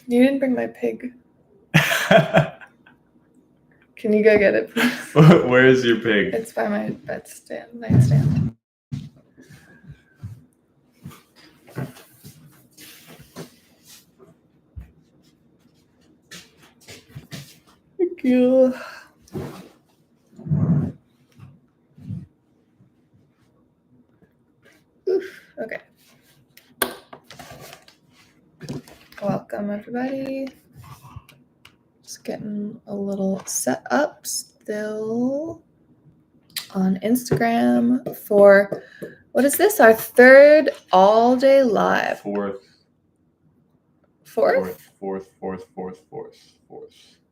You didn't bring my pig. Can you go get it, please? Where is your pig? It's by my nightstand. Thank you. Oof. Okay. Welcome, everybody. Just getting a little set up still on Instagram for, what is this? Our third all-day live. Fourth.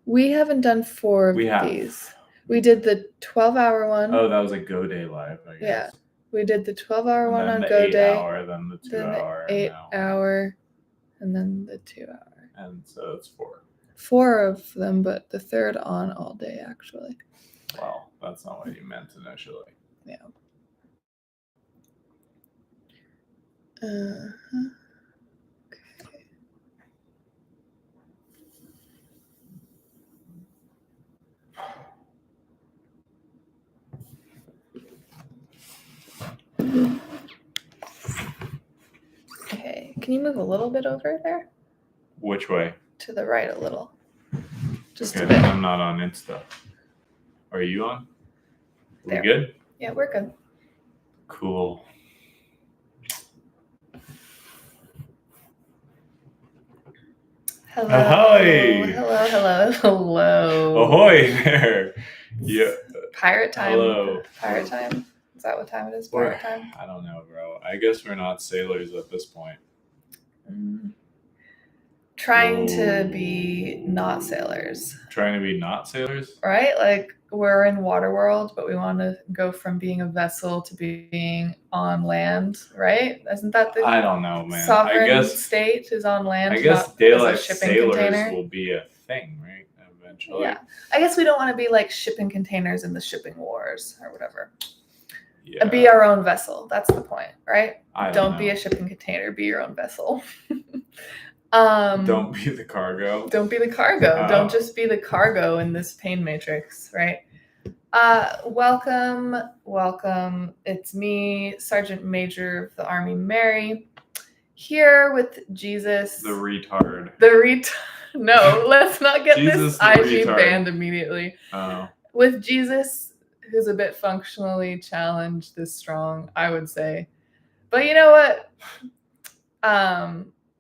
We haven't done four of these. We did the 12-hour one. Oh, that was a Go Day live, I guess. Yeah. We did the 12-hour one on the Go Day. 8-hour, then the 2-hour. Then the 8-hour, and then the 2-hour. And so it's 4. 4 of them, but the third on all day, actually. Well, that's not what you meant initially. Yeah. Okay, can you move a little bit over there? Which way? To the right a little. Just okay, a bit. I'm not on Insta. Are you on? We good? Yeah, we're good. Cool. Hello. Ahoy! Hello. Ahoy there. Yeah. Pirate time. Hello. Pirate time. Is that what time it is? Pirate time? I don't know, bro. I guess we're not sailors at this point. Trying to be not sailors. Trying to be not sailors? Right? Like, we're in water world, but we want to go from being a vessel to being on land, right? Isn't that the I don't know, man. sovereign state is on land? I guess DayLife sailors will be a thing, right? Eventually. Yeah. I guess we don't want to be like shipping containers in the shipping wars or whatever. Yeah. Be our own vessel. That's the point, right? Don't be a shipping container. Be your own vessel. Don't be the cargo. Don't be the cargo. Don't just be the cargo in this pain matrix, right? Welcome. It's me, Sergeant Major of the Army Mary, here with Jesus. The retard. No, let's not get Jesus this IG banned immediately. Oh. With Jesus, who's a bit functionally challenged this strong, I would say. But you know what?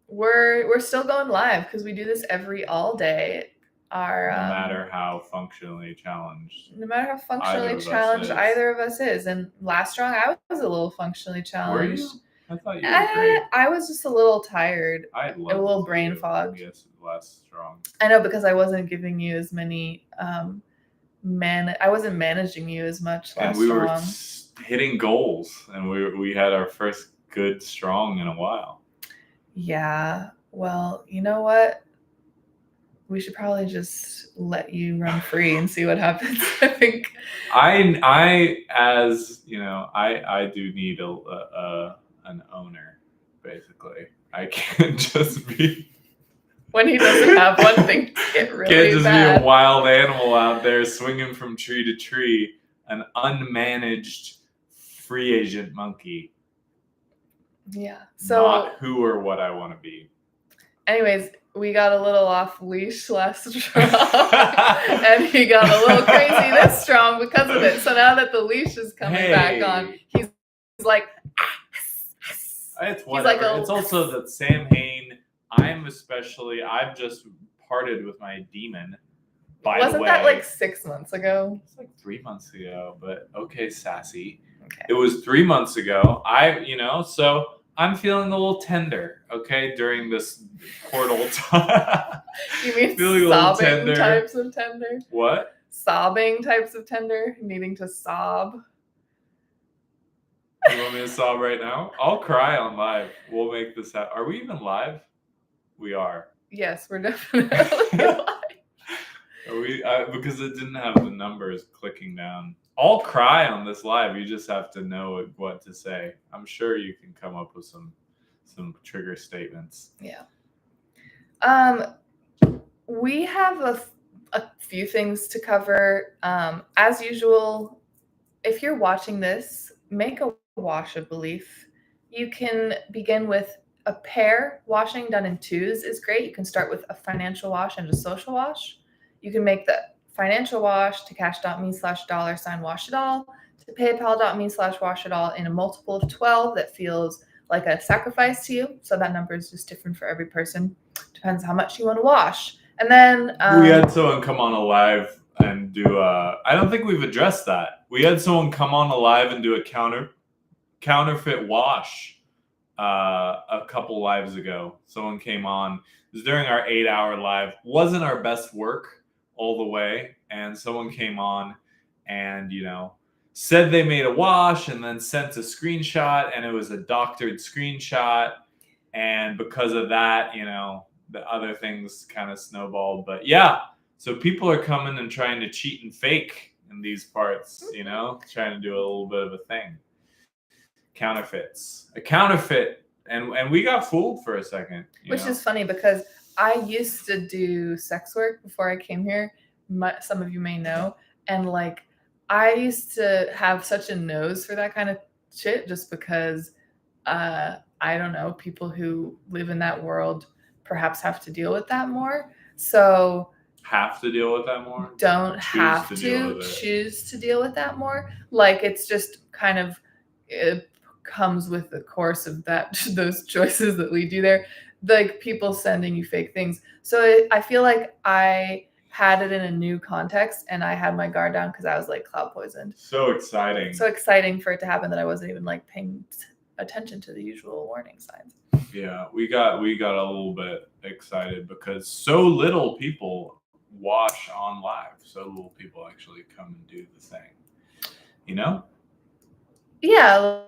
We're still going live because we do this every all day. No matter how functionally challenged. No matter how functionally challenged either of us is. And last strong, I was a little functionally challenged. Were you? I thought you were great. I was just a little tired. A little brain fogged. Yes, less strong. I know, because I wasn't giving you as many I wasn't managing you as much last and we strong. Were hitting goals, and we had our first good strong in a while. Yeah, well, you know what? We should probably just let you run free and see what happens. I think I as you know, I do need an owner, basically. I can't just be when he doesn't have one thing to get really can't just bad. be a wild animal out there swinging from tree to tree, an unmanaged free agent monkey. Yeah. So not who or what I want to be. Anyways, we got a little off leash last strong, and he got a little crazy this strong because of it. So now that the leash is coming back on, he's like, it's whatever. Like it's also that Sam Hain. I've just parted with my demon. Wasn't that like 6 months ago? It's like 3 months ago, but okay, sassy. Okay. It was 3 months ago. So I'm feeling a little tender, okay, during this portal time. You mean sobbing types of tender? What? Sobbing types of tender? Needing to sob? You want me to sob right now? I'll cry on live. We'll make this happen. Are we even live? We are. Yes, we're definitely live. Because it didn't have the numbers clicking down. I'll cry on this live. You just have to know what to say. I'm sure you can come up with some trigger statements. Yeah. We have a few things to cover. As usual, if you're watching this, make a wash of belief. You can begin with a pair washing done in twos is great. You can start with a financial wash and a social wash. You can make the financial wash to cash.me/$wash it all to paypal.me/wash it all in a multiple of 12 that feels like a sacrifice to you. So that number is just different for every person. Depends how much you want to wash. And then we had someone come on a live and do I don't think we've addressed that. We had someone come on a live and do a counterfeit wash a couple lives ago. Someone came on. It was during our 8-hour live. Wasn't our best work all the way. And someone came on and, said they made a wash and then sent a screenshot, and it was a doctored screenshot. And because of that, the other things kind of snowballed. But yeah, so people are coming and trying to cheat and fake in these parts, trying to do a little bit of a thing. Counterfeits. A counterfeit, and we got fooled for a second. Which is funny because I used to do sex work before I came here. Some of you may know. And I used to have such a nose for that kind of shit just because, I don't know, people who live in that world perhaps have to deal with that more. So have to deal with that more? Don't have to choose to deal with that more. It's just kind of, it comes with the course of those choices that lead you there. People sending you fake things. So I feel like I had it in a new context and I had my guard down because I was cloud poisoned. So exciting. So exciting for it to happen that I wasn't even paying attention to the usual warning signs. Yeah, we got a little bit excited because so little people wash on live. So little people actually come and do the thing. Yeah,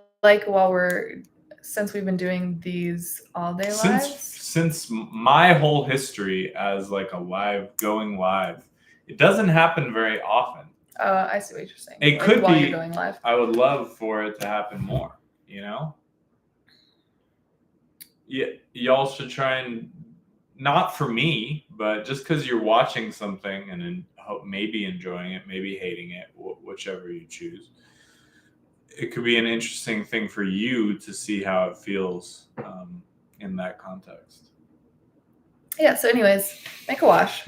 since we've been doing these all day lives. Since my whole history as going live, it doesn't happen very often. I see what you're saying. It could while be. You're going live. I would love for it to happen more. Y'all should try and, not for me, but just because you're watching something and maybe enjoying it, maybe hating it, whichever you choose. It could be an interesting thing for you to see how it feels in that context. Yeah. So, anyways, make a wash.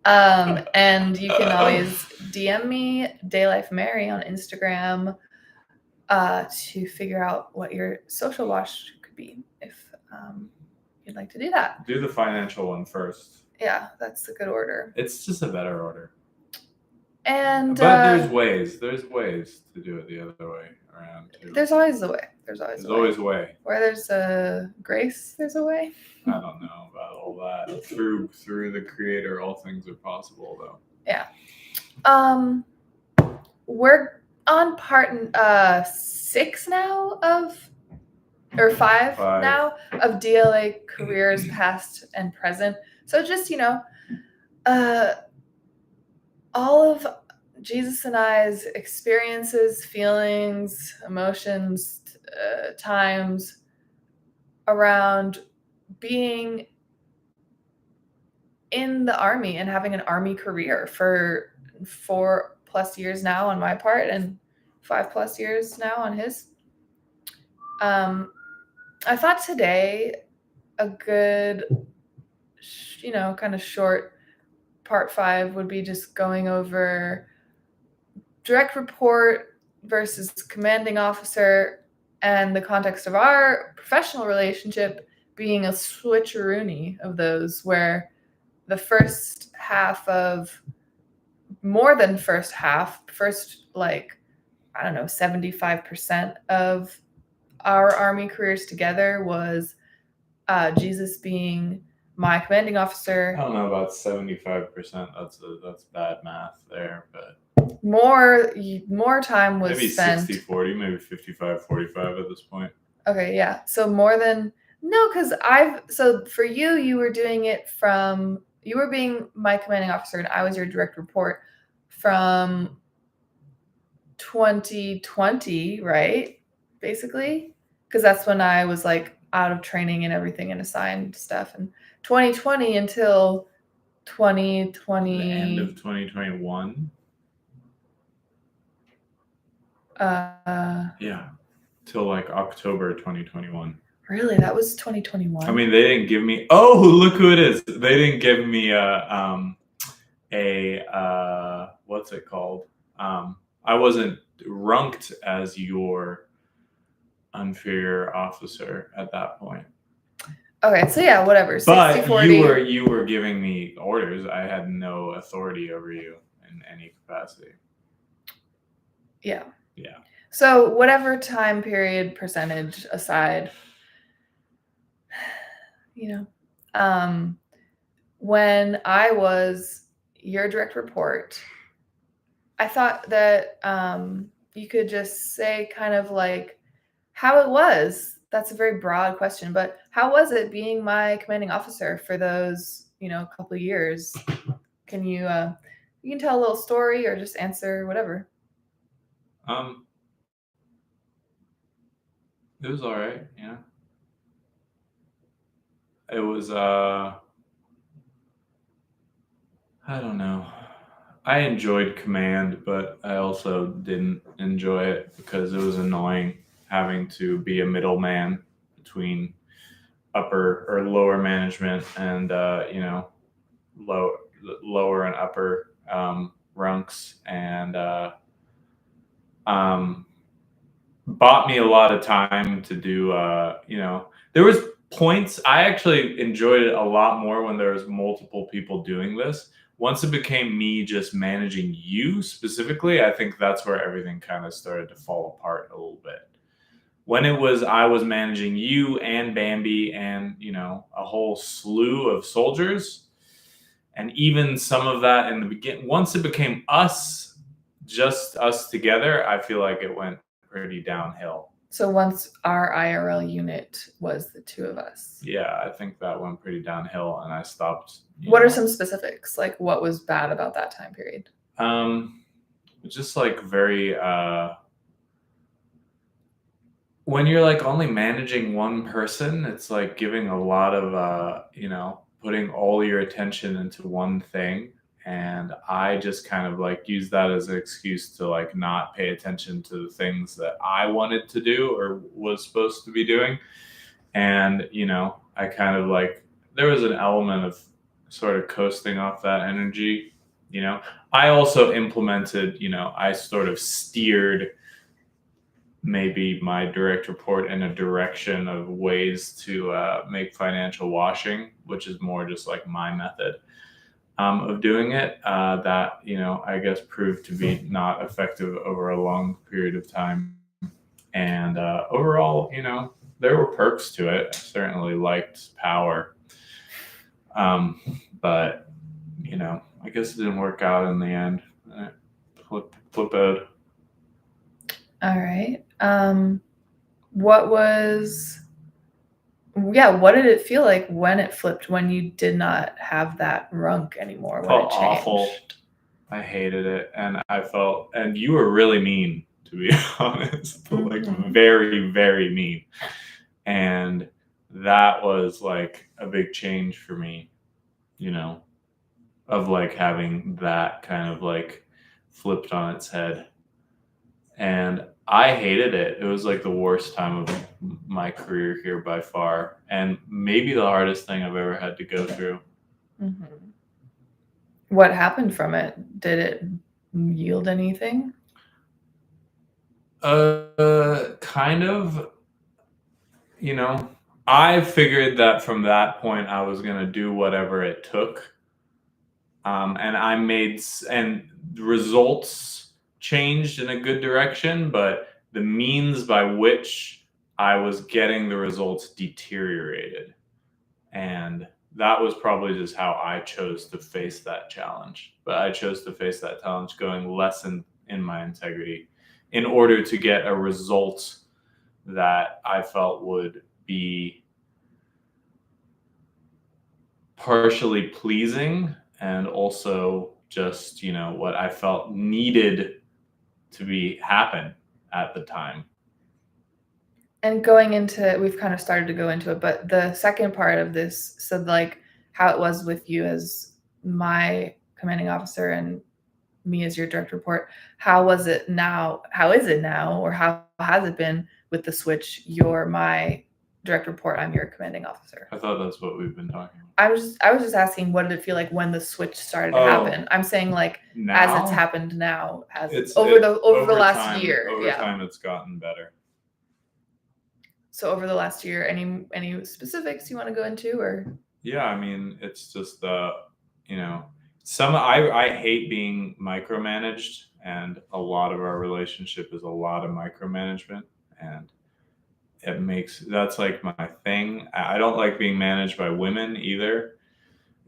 And you can always DM me, DayLife Mary, on Instagram to figure out what your social wash could be if you'd like to do that. Do the financial one first. Yeah, that's a good order. It's just a better order. But there's ways to do it the other way around too. There's always a way. There's always a way. Where there's a grace, there's a way. I don't know about all that. Through the Creator, all things are possible, though. Yeah. We're on part 6 now or 5 now of DLA Careers, past and present. So just all of Jesus and I's experiences, feelings, emotions, times around being in the Army and having an Army career for 4+ years now on my part and 5+ years now on his. I thought today a good, kind of short part 5 would be just going over direct report versus commanding officer and the context of our professional relationship being a switcheroony of those, where the first half of more than first 75% of our Army careers together was Jesus being my commanding officer. I don't know about 75%. That's bad math there, but more time was maybe spent. 60-40, maybe 55-45 at this point. Okay, yeah. So more than because for you were doing it from, you were being my commanding officer and I was your direct report from 2020, right? Basically, because that's when I was I out of training and everything and assigned stuff. And 2020 until 2020. The end of 2021. Yeah, till like October 2021. Really, that was 2021. I mean, they didn't give me. Oh, look who it is! They didn't give me what's it called? I wasn't ranked as your inferior officer at that point. Okay, so yeah, whatever. But 60-40. you were giving me orders. I had no authority over you in any capacity. Yeah. Yeah. So whatever time period percentage aside, when I was your direct report, I thought that you could just say kind of like how it was. That's a very broad question, but how was it being my commanding officer for those, couple of years? Can you can tell a little story or just answer whatever? It was all right. Yeah. It was I don't know. I enjoyed command, but I also didn't enjoy it because it was annoying having to be a middleman between upper or lower management and lower and upper ranks, and bought me a lot of time to do. There was points I actually enjoyed it a lot more when there was multiple people doing this. Once it became me just managing you specifically, I think that's where everything kind of started to fall apart a little bit. When I was managing you and Bambi and, a whole slew of soldiers, and even some of that in the beginning, once it became just us together, I feel like it went pretty downhill. So once our IRL unit was the two of us. Yeah, I think that went pretty downhill, and I stopped. What are some specifics? Like, what was bad about that time period? Just like very when you're like only managing one person, it's like giving a lot of putting all your attention into one thing. And I just kind of like use that as an excuse to like not pay attention to the things that I wanted to do or was supposed to be doing. And, I kind of like, there was an element of sort of coasting off that energy. I also implemented, I sort of steered maybe my direct report in a direction of ways to make financial washing, which is more just like my method of doing it, that, I guess proved to be not effective over a long period of time. And overall, there were perks to it. I certainly liked power. But, I guess it didn't work out in the end. Flip out. All right. What did it feel like when it flipped, when you did not have that runk anymore? When it changed? Awful. I hated it, and and you were really mean, to be honest, like very, very mean. And that was like a big change for me, of like having that kind of like flipped on its head. And I hated it. It was like the worst time of my career here by far, and maybe the hardest thing I've ever had to go through. Mm-hmm. What happened from it? Did it yield anything? Kind of. I figured that from that point I was gonna do whatever it took, and the results changed in a good direction, but the means by which I was getting the results deteriorated. And that was probably just how I chose to face that challenge. But I chose to face that challenge going less in my integrity in order to get a result that I felt would be partially pleasing and also just, what I felt needed to happen at the time. And going into, we've kind of started to go into it, but the second part of this, so like how it was with you as my commanding officer and me as your direct report, how was it now? How is it now? Or how has it been with the switch? You're my direct report, I'm your commanding officer. I thought that's what we've been talking about. I was just asking, what did it feel like when the switch started to happen? I'm saying like as it's happened now, as over the last time, year. Over time, it's gotten better. So over the last year, any specifics you want to go into, or? Yeah, I mean, it's just I hate being micromanaged, and a lot of our relationship is a lot of micromanagement, and that's like my thing. I don't like being managed by women either.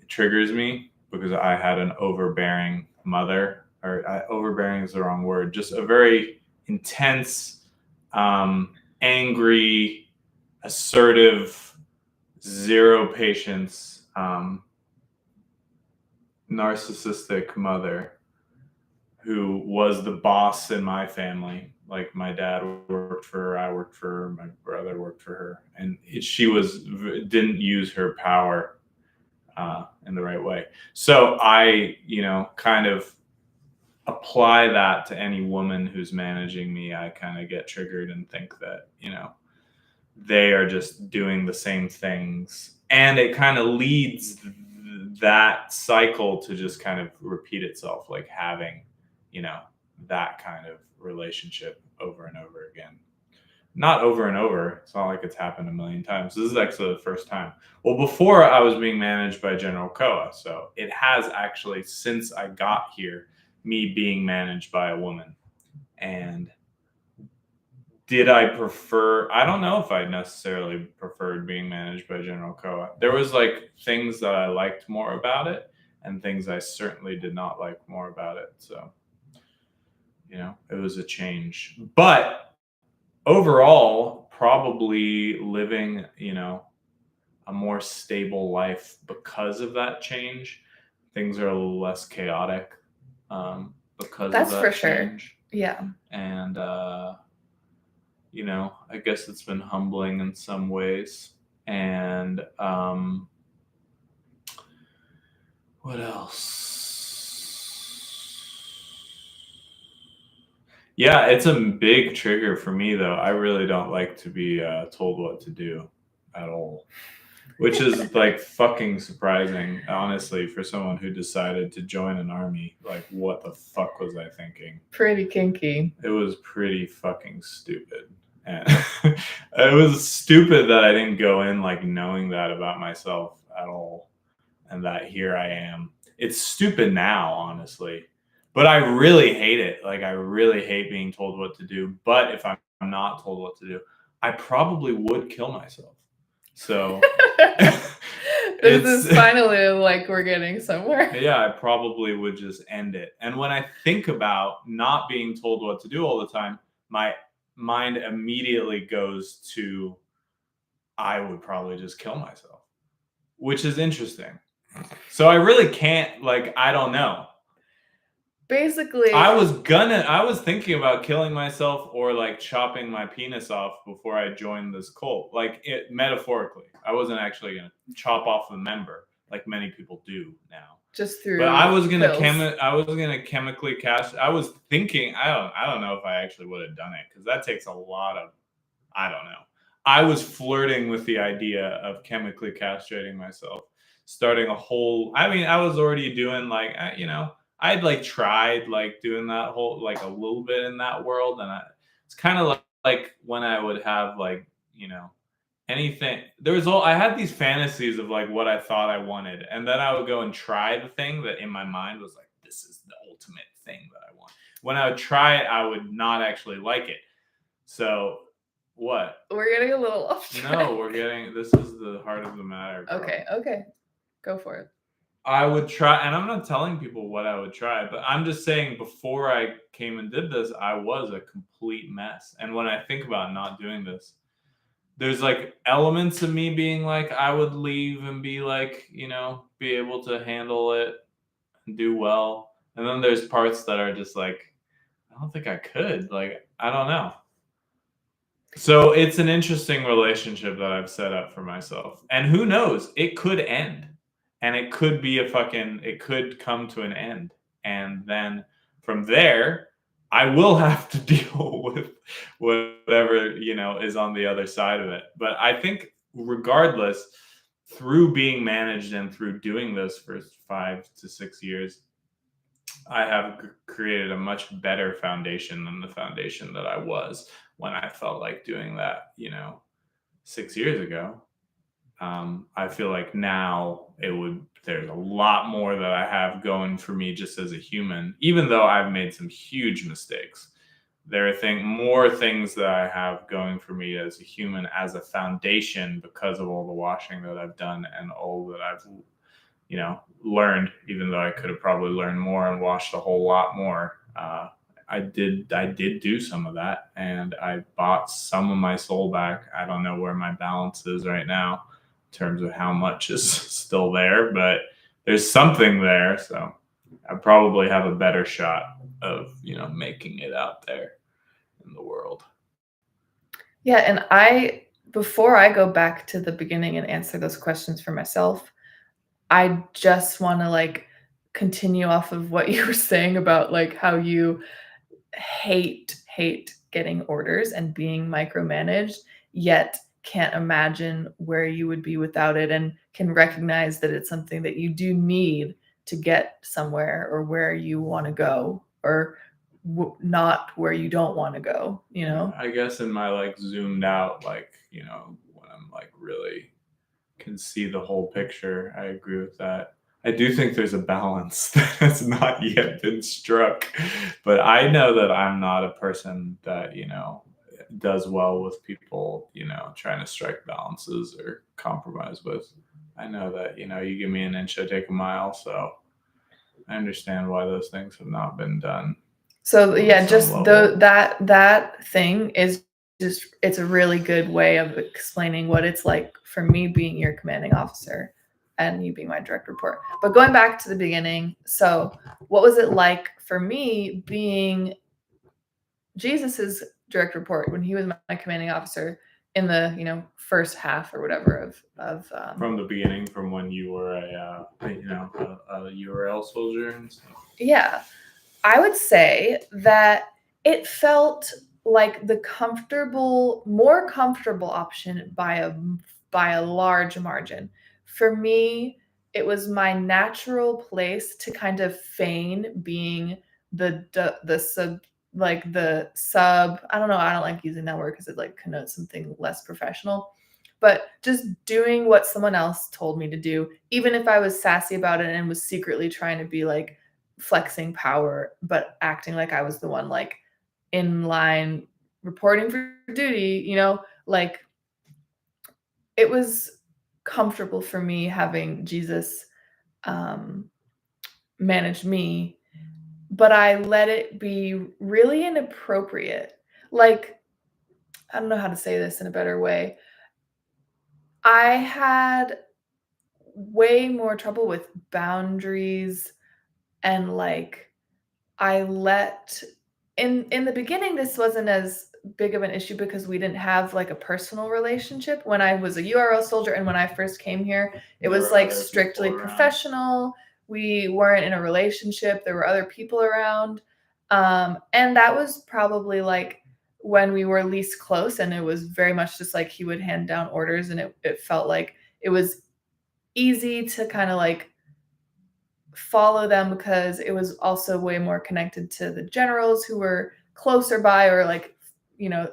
It triggers me because I had an overbearing mother, or overbearing is the wrong word, just a very intense, angry, assertive, zero patience, narcissistic mother who was the boss in my family. Like my dad worked for her, I worked for her, my brother worked for her, and she didn't use her power in the right way. So I, kind of apply that to any woman who's managing me. I kind of get triggered and think that, they are just doing the same things. And it kind of leads that cycle to just kind of repeat itself, like having, that kind of relationship over and over again. Not over and over. It's not like it's happened a million times. This is actually the first time. Well, before I was being managed by General Koa. So it has actually, since I got here, me being managed by a woman. And did I prefer? I don't know if I necessarily preferred being managed by General Koa. There was like things that I liked more about it and things I certainly did not like more about it. So, it was a change. But overall, probably living, a more stable life because of that change. Things are a little less chaotic because That's of that for sure. change. Yeah. And, I guess it's been humbling in some ways. And what else? Yeah, it's a big trigger for me, though. I really don't like to be told what to do at all, which is like fucking surprising, honestly, for someone who decided to join an army. Like, what the fuck was I thinking? Pretty kinky. It was pretty fucking stupid. And it was stupid that I didn't go in like knowing that about myself at all, and that here I am. It's stupid now, honestly, but I really hate it. Like, I really hate being told what to do. But if I'm not told what to do, I probably would kill myself. So this is finally like we're getting somewhere. Yeah, I probably would just end it. And when I think about not being told what to do all the time, my mind immediately goes to, I would probably just kill myself, which is interesting. So I really can't, I don't know. Basically, I was thinking about killing myself or like chopping my penis off before I joined this cult. Metaphorically, I wasn't actually going to chop off the member like many people do now. Just through. But I was gonna chemically cast. I was thinking. I don't know if I actually would have done it because that takes a lot of. I don't know. I was flirting with the idea of chemically castrating myself, starting a whole. I mean, I was already doing I'd tried doing that whole a little bit in that world, and it's kind of like when I would have anything. I had these fantasies of what I thought I wanted, and then I would go and try the thing that in my mind was this is the ultimate thing that I want. When I would try it, I would not actually like it. So what? We're getting a little off track. No, this is the heart of the matter. Bro. Okay. Go for it. I would try, and I'm not telling people what I would try, but I'm just saying before I came and did this, I was a complete mess. And when I think about not doing this, there's elements of me being I would leave and be be able to handle it and do well. And then there's parts that are just I don't think I could. I don't know. So it's an interesting relationship that I've set up for myself. And who knows? It could end. And it could be it could come to an end. And then from there, I will have to deal with whatever, is on the other side of it. But I think regardless, through being managed and through doing this for 5 to 6 years, I have created a much better foundation than the foundation that I was when I felt like doing that, 6 years ago. I feel like now there's a lot more that I have going for me just as a human, even though I've made some huge mistakes. There are more things that I have going for me as a human, as a foundation, because of all the washing that I've done and all that I've learned, even though I could have probably learned more and watched a whole lot more. I did do some of that, and I bought some of my soul back. I don't know where my balance is right now in terms of how much is still there, but there's something there. So I probably have a better shot of, making it out there in the world. Yeah, and before I go back to the beginning and answer those questions for myself, I just want to like continue off of what you were saying about like how you hate getting orders and being micromanaged, yet can't imagine where you would be without it and can recognize that it's something that you do need to get somewhere or where you want to go or not where you don't want to go, you know? I guess in my like zoomed out, like, when I'm like really can see the whole picture. I agree with that. I do think there's a balance that has not yet been struck, but I know that I'm not a person that, does well with people, trying to strike balances or compromise with. I know that, you give me an inch, I take a mile. So I understand why those things have not been done So on yeah, some just level. that thing is just it's a really good way of explaining what it's like for me being your commanding officer and you being my direct report. But going back to the beginning, so what was it like for me being Jesus's direct report when he was my commanding officer in the first half or whatever of From the beginning, from when you were a URL soldier and stuff. yeah, I would say that it felt like the more comfortable option by a large margin. For me, it was my natural place to kind of feign being the sub the sub. I don't know. I don't like using that word because it like connotes something less professional. But just doing what someone else told me to do, even if I was sassy about it and was secretly trying to be like flexing power, but acting like I was the one like in line reporting for duty, like it was comfortable for me having Jesus um, manage me, but I let it be really inappropriate. Like, I don't know how to say this in a better way. I had way more trouble with boundaries and like I let in the beginning, this wasn't as big of an issue because we didn't have like a personal relationship when I was a URL soldier and when I first came here, it There was were like other people strictly around. professional. We weren't in a relationship. There were other people around. And that was probably like when we were least close and it was very much just like he would hand down orders and it felt like it was easy to kind of like follow them because it was also way more connected to the generals who were closer by or like you know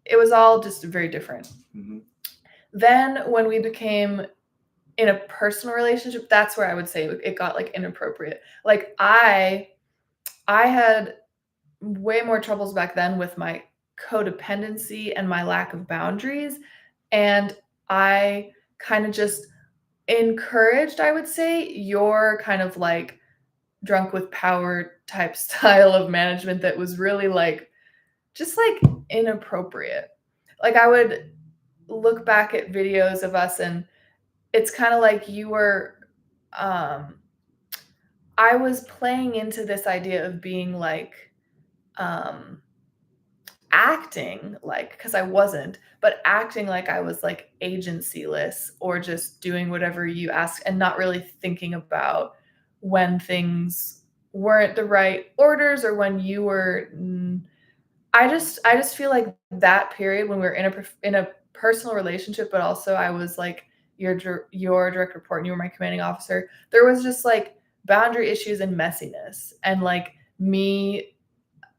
it was all just very different. Mm-hmm. Then when we became in a personal relationship, that's where I would say it got like inappropriate. Like I had way more troubles back then with my codependency and my lack of boundaries, and I kind of just encouraged, I would say, your kind of like drunk with power type style of management that was really like just like inappropriate. Like I would look back at videos of us and it's kind of like you were um I was playing into this idea of being like um acting like, because I wasn't, but acting like I was like agencyless or just doing whatever you ask and not really thinking about when things weren't the right orders or when you were. I just feel like that period when we were in a personal relationship, but also I was like your direct report and you were my commanding officer. There was just like boundary issues and messiness and like me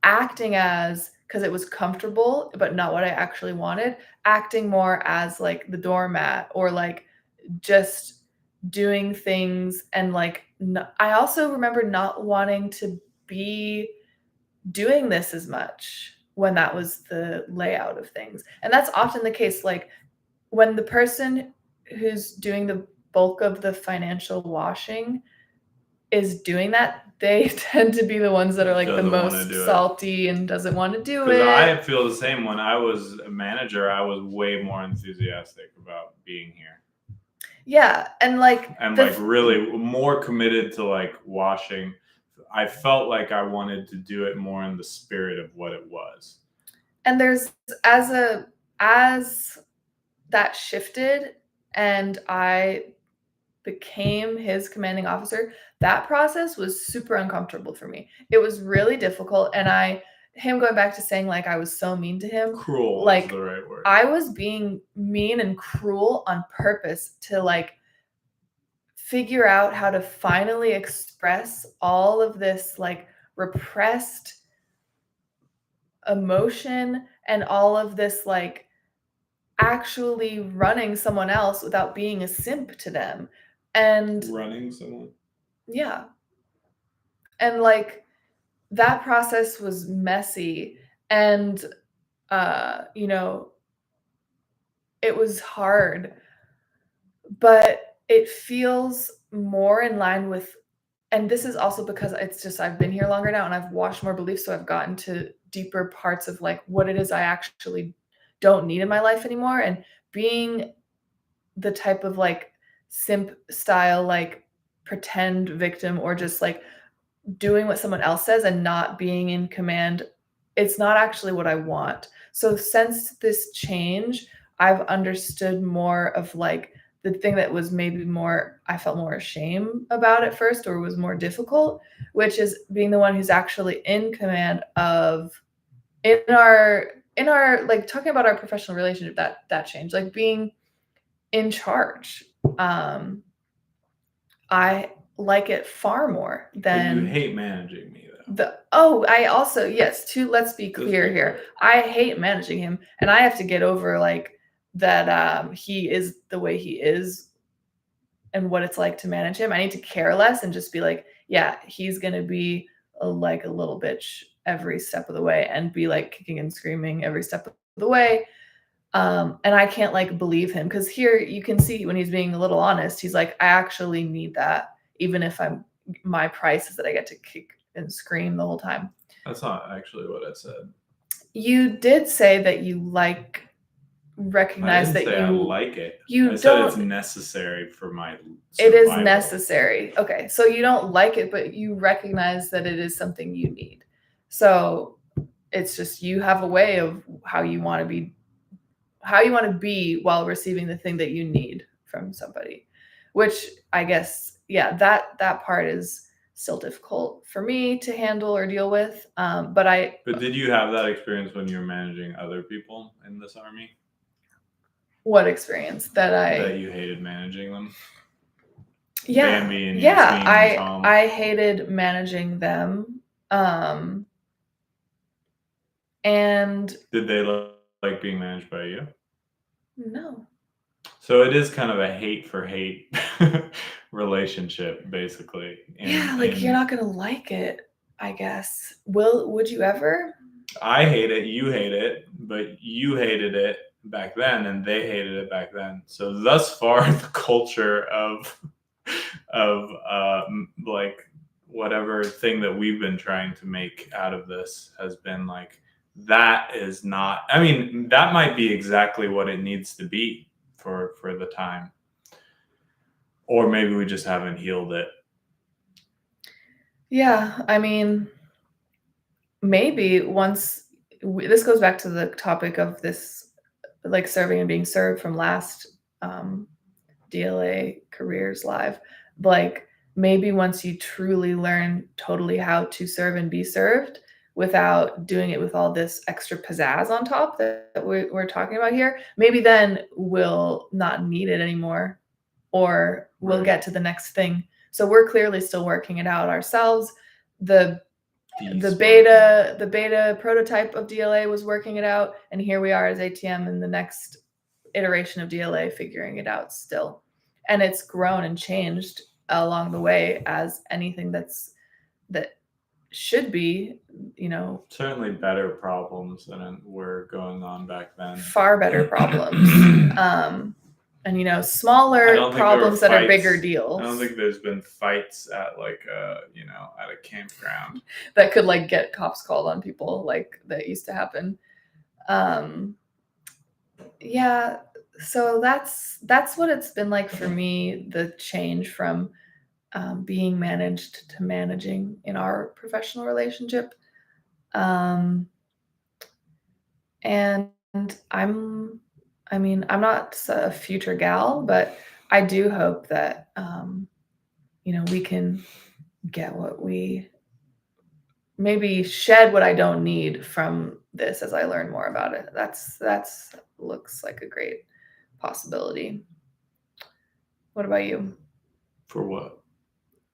acting as, because it was comfortable but not what I actually wanted, acting more as like the doormat or like just doing things and like I also remember not wanting to be doing this as much when that was the layout of things. And that's often the case. Like when the person who's doing the bulk of the financial washing is doing that, they tend to be the ones that are like the most salty and doesn't want to do it. Because I feel the same. When I was a manager, I was way more enthusiastic about being here. Yeah, and like really more committed to like washing. I felt like I wanted to do it more in the spirit of what it was. And there's as that shifted and I became his commanding officer, that process was super uncomfortable for me. It was really difficult. And him going back to saying like I was so mean to him. Cruel like, is the right word. I was being mean and cruel on purpose to like figure out how to finally express all of this like repressed emotion and all of this like actually running someone else without being a simp to them. And running someone. Yeah. And like that process was messy and you know, it was hard, but it feels more in line with, and this is also because it's just I've been here longer now and I've washed more beliefs, so I've gotten to deeper parts of like what it is I actually don't need in my life anymore. And being the type of like simp style like pretend victim or just like doing what someone else says and not being in command, it's not actually what I want. So since this change, I've understood more of like the thing that was maybe more I felt more ashamed about at first or was more difficult, which is being the one who's actually in command of in our like talking about our professional relationship, that changed, like being in charge. I like it far more than. But you hate managing me though. I also, yes, let's be clear here. I hate managing him and I have to get over like that he is the way he is and what it's like to manage him. I need to care less and just be like, yeah, he's gonna be like a little bitch every step of the way and be like kicking and screaming every step of the way. And I can't like believe him because here you can see when he's being a little honest, he's like, I actually need that, even if my price is that I get to kick and scream the whole time. That's not actually what I said. You did say that you recognize that you I like it. You I said it's don't. necessary for my survival. It is necessary. Okay, so you don't like it, but you recognize that it is something you need. So it's just you have a way of how you want to be while receiving the thing that you need from somebody, which I guess, yeah, that part is still difficult for me to handle or deal with. But did you have that experience when you were managing other people in this army? What experience? That you hated managing them? Yeah. Bambi and yeah, Yasmin and Tom. I hated managing them. And did they like being managed by you? No. So it is kind of a hate for hate relationship, basically. You're not gonna like it, I guess. Would you ever? I hate it, you hate it, but you hated it back then and they hated it back then. So thus far the culture of like whatever thing that we've been trying to make out of this has been like, that is not, I mean, that might be exactly what it needs to be for the time, or maybe we just haven't healed it. Yeah, I mean, maybe once this goes back to the topic of this, like serving and being served from last DLA Careers Live. Like maybe once you truly learn totally how to serve and be served without doing it with all this extra pizzazz on top that we're talking about here, maybe then we'll not need it anymore, or we'll get to the next thing. So we're clearly still working it out ourselves. The beta prototype of DLA was working it out, and here we are as ATM in the next iteration of DLA figuring it out still. And it's grown and changed along the way, as anything that should be, certainly better problems than were going on back then. Far better problems. And smaller problems that are bigger deals. I don't think there's been fights at at a campground that could get cops called on people like that used to happen. Yeah, so that's what it's been like for me, the change from being managed to managing in our professional relationship. And I'm not a future gal, but I do hope that we can get what we maybe shed what I don't need from this as I learn more about it. That's looks like a great possibility. What about you? For what?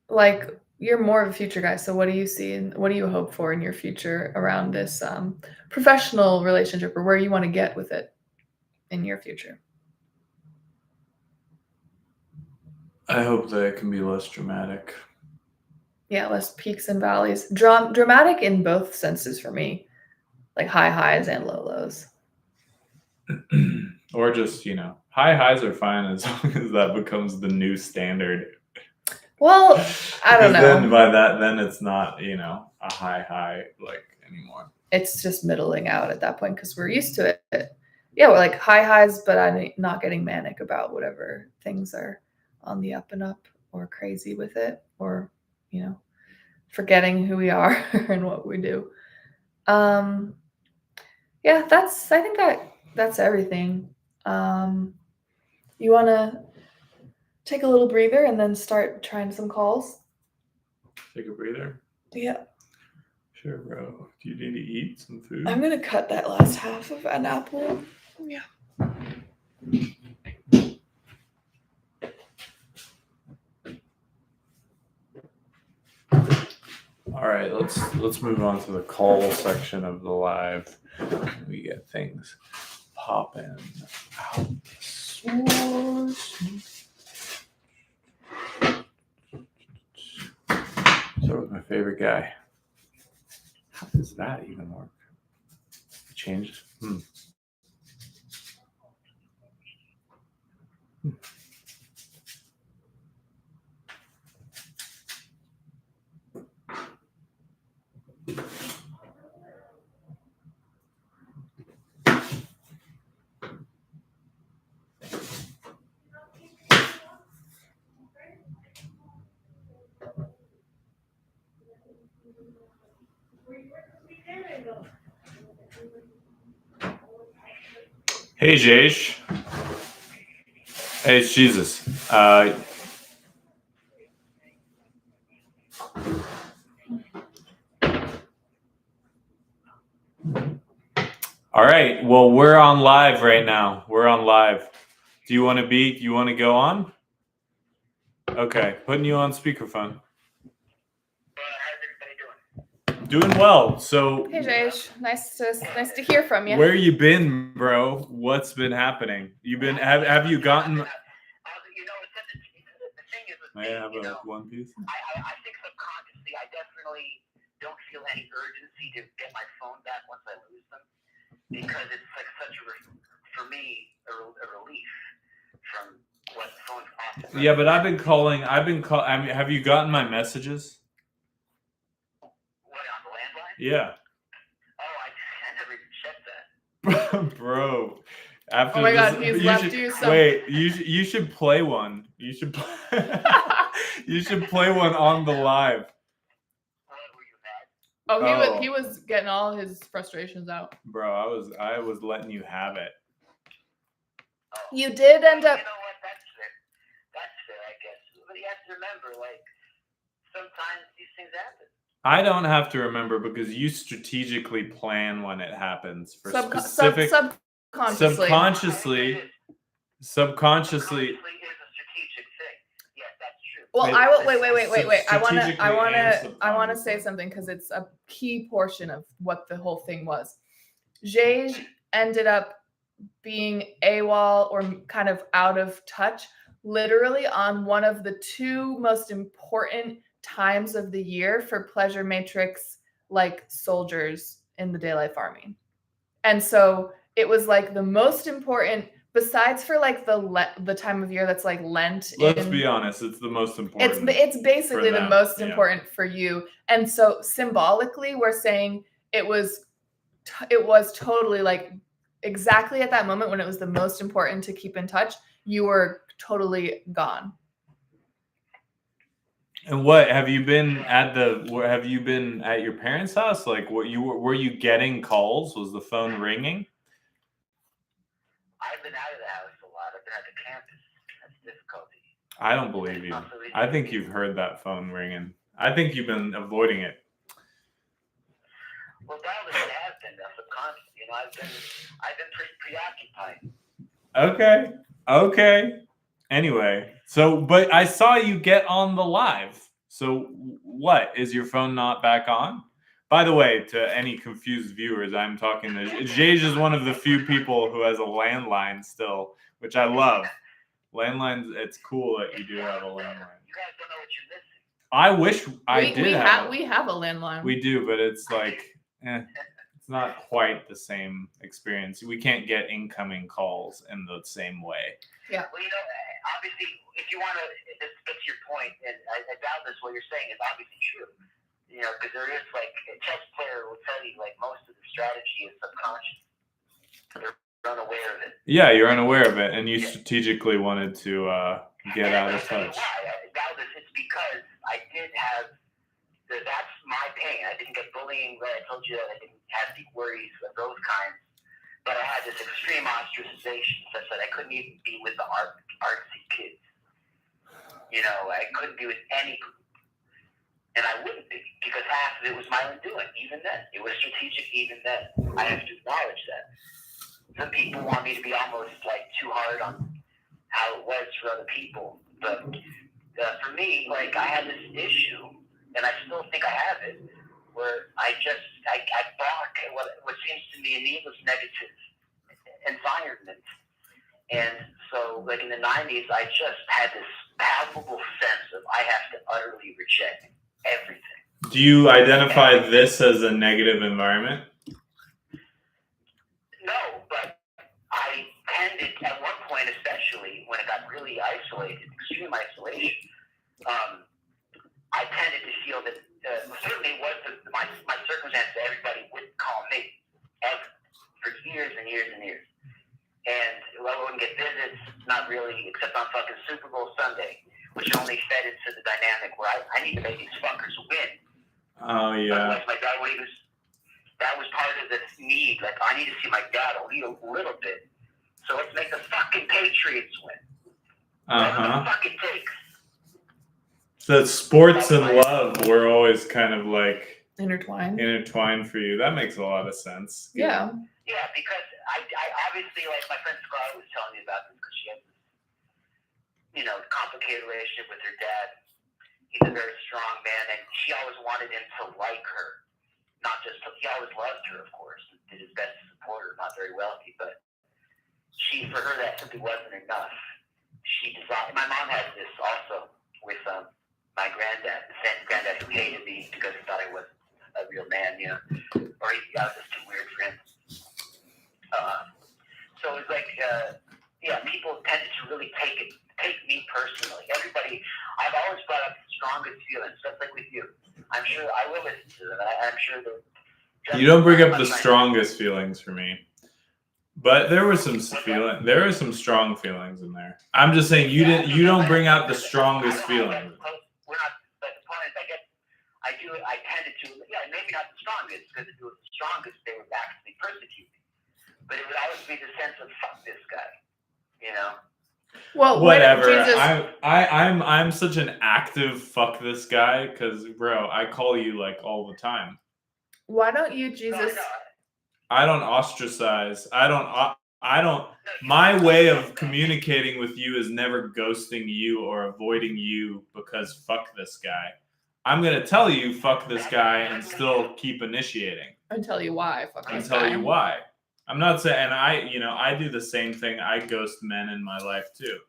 Like, you're more of a future guy, so what do you see and what do you hope for in your future around this professional relationship, or where you want to get with it in your future? I hope that it can be less dramatic. Yeah, less peaks and valleys. Dramatic in both senses for me, like high highs and low lows. Or just, high highs are fine as long as that becomes the new standard. Well, I don't know. Then by that, then it's not, a high anymore. It's just middling out at that point because we're used to it. Yeah, we're like high highs, but I'm not getting manic about whatever things are on the up and up, or crazy with it, or forgetting who we are and what we do. Yeah, I think that's everything. You want to take a little breather and then start trying some calls? Take a breather? Yeah. Sure, bro. Do you need to eat some food? I'm going to cut that last half of an apple. Yeah. All right, let's move on to the call section of the live. We get things popping out. Start with my favorite guy. How does that even work? Change. Hey, Jace. Hey, it's Jesus. All right. Well, we're on live right now. We're on live. Do you want to go on? Okay. Putting you on speakerphone. Doing well. So, hey, Jayesh, nice to hear from you. Where you been, bro? What's been happening? Have you gotten? The thing is, I have one piece. I think subconsciously, I definitely don't feel any urgency to get my phone back once I lose them, because it's like such for me a relief from what phones often. Yeah, but I've been calling. Have you gotten my messages? Yeah. Oh, I never even checked that. Bro, after oh my God, he's left you some. Wait, you should play one. You should you should play one on the live. What were you Oh, he was getting all his frustrations out. Bro, I was letting you have it. You did end up. You know what? That's fair, I guess. But you have to remember, like, sometimes these things happen. I don't have to remember because you strategically plan when it happens for specific subconsciously. Subconsciously. Is a strategic thing. Yes, that's true. Well, I will wait. Strategically I want to say something because it's a key portion of what the whole thing was. Jay ended up being AWOL or kind of out of touch literally on one of the two most important times of the year for pleasure matrix like soldiers in the DayLife Army. And so it was like the most important, besides for like the time of year that's like Lent. Let's be honest, it's the most important. It's basically the most important for you. And so symbolically, we're saying it was totally like exactly at that moment when it was the most important to keep in touch, you were totally gone. And what have you been at your parents' house? Like, were you getting calls? Was the phone ringing? I've been out of the house a lot. I've been at the campus. That's difficulty. I don't believe you. I think you've heard that phone ringing. I think you've been avoiding it. Well, that was have been subconscious. You know, I've been pretty preoccupied. Okay. Anyway, but I saw you get on the live. So what, is your phone not back on? By the way, to any confused viewers, I'm talking to Jay is one of the few people who has a landline still, which I love. Landlines, it's cool that you do have a landline. You guys don't know what you're missing. I wish I did. We have a landline. We do, but it's like, it's not quite the same experience. We can't get incoming calls in the same way. Yeah. Well, you know, obviously, if you want to get to your point, and I doubt this, what you're saying is obviously true. You know, because there is like a chess player will tell you like most of the strategy is subconscious. They're unaware of it. Yeah, you're unaware of it, and you strategically wanted to get out of touch. Why? I doubt this. It's because I did have. That's my pain. I didn't get bullying, but I told you that I didn't have deep worries of those kinds. But I had this extreme ostracization such that I couldn't even be with the artsy kids. You know, I couldn't be with any group. And I wouldn't be, because half of it was my own doing, even then. It was strategic even then. I have to acknowledge that. Some people want me to be almost like too hard on how it was for other people. But for me, like I had this issue, and I still think I have it, where I balk at what seems to me a needless negative environment. And so, like in the 90s, I just had this palpable sense of I have to utterly reject everything. Do you identify this as a negative environment? No, but I tended, at one point especially, when it got really isolated, extreme isolation, I tended to feel that certainly it was my circumstance that everybody wouldn't call me ever for years and years and years. And I wouldn't get visits, not really, except on fucking Super Bowl Sunday, which only fed into the dynamic where I need to make these fuckers win. Oh, yeah. Like my dad, that was part of this need. Like, I need to see my dad a little bit. So let's make the fucking Patriots win. That's what the fuck it takes. So sports and love were always kind of like intertwined for you. That makes a lot of sense. Yeah. Yeah, because I obviously, like my friend Scarlett was telling me about this because she has this, you know, complicated relationship with her dad. He's a very strong man, and she always wanted him to like her. Not just, he always loved her, of course, did his best to support her, not very wealthy, but for her, that simply wasn't enough. My mom has this also with my granddad, the same granddad who hated me because he thought I was a real man, you know, or I was just too weird for him. So it's like, people tended to really take me personally. Everybody, I've always brought up the strongest feelings, just like with you. I'm sure I will listen to them. I'm sure that you don't bring up the strongest feelings for me, but there were some strong feelings in there. I'm just saying you don't bring out the strongest feelings. We're not. But the point is, I tended to, maybe not the strongest, because if it was the strongest, they would actually persecute me. But it would always be the sense of, fuck this guy, you know? Well, whatever. Jesus, I'm such an active fuck this guy because, bro, I call you like all the time. why don't you, No, Jesus? I don't ostracize. I don't. My way of communicating with you is never ghosting you or avoiding you because fuck this guy. I'm gonna tell you fuck this guy and still keep initiating. And tell you why. Fuck And this tell guy. you why. I'm not saying, and I do the same thing. I ghost men in my life too.